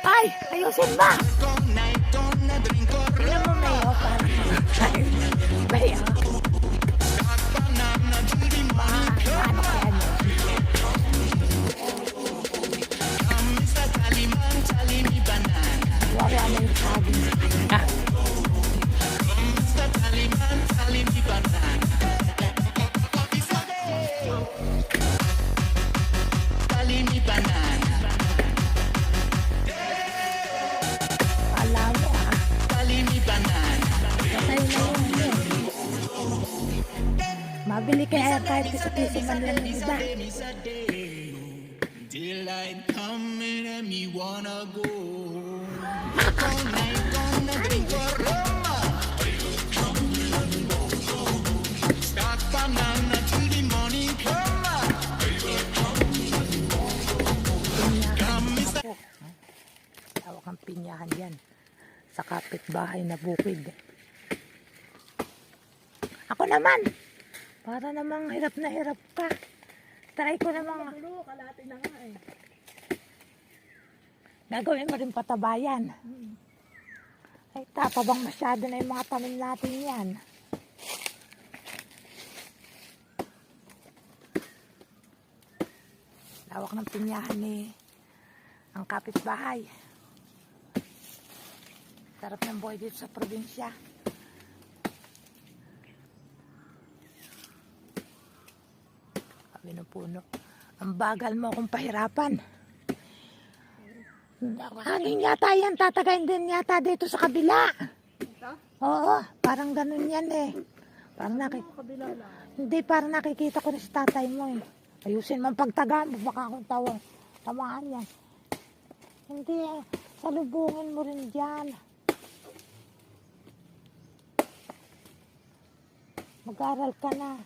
Ay, ayusin mo! Tingnan mo, Mayo, parang Mayo. Ano kaya niyo? Wawa na yung sabi. Ah. Alam mo ah. Patay na yun. Mabili kaya kahit piso-piso man lang yung iba. Daylight coming and me wanna go. Start banana till the morning come. Tawag ang pinyahan yan sa kapitbahay na bukid. Ako naman, para namang hirap na hirap ka. Try ko namang Kalahati na nga eh. gagawin mo rin patabayan. Ay, tatabang masyado na yung mga tanim natin yan. Lawak ng pinyahan ni ang kapitbahay. Sarap ng buhay dito sa probinsya. Sabi ng puno, ang bagal mo akong pahirapan. Hangin yata yan, tatagayin din yata dito sa kabila. Ito? Oo, parang ganun yan eh. Parang Kabila lang. Hindi, parang nakikita ko na sa tatay mo eh. Ayusin man pagtaga mo, baka akong tamaan yan. Hindi eh, salubungin mo rin dyan. Mag-aral ka na.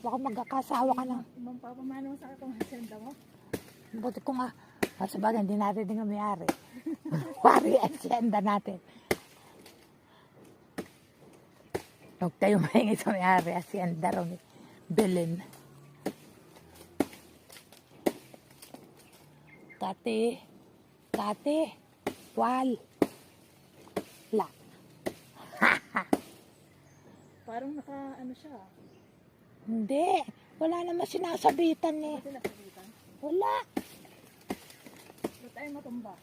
Baka magkakasawa ka na. Ibang papamano sa akin kung hasenda mo. Buti ko nga, sa bagay, hindi natin din may-ari. Pari ang senda natin. Huwag tayo mahingi sa may-ari, asyenda ron eh. Belen. Kate, wal. La. Parang naka ano siya. Hindi, wala naman sinasabitan eh. Kasi nakagitan. Wala. Ba't tayo matumba?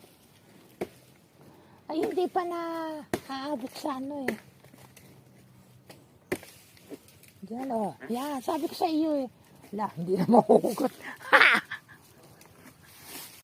Ay, hindi pa na aabot sa ano eh. Diyan oh. Yan, sabi ko sa iyo eh. Wala, hindi na mahugot. Ha!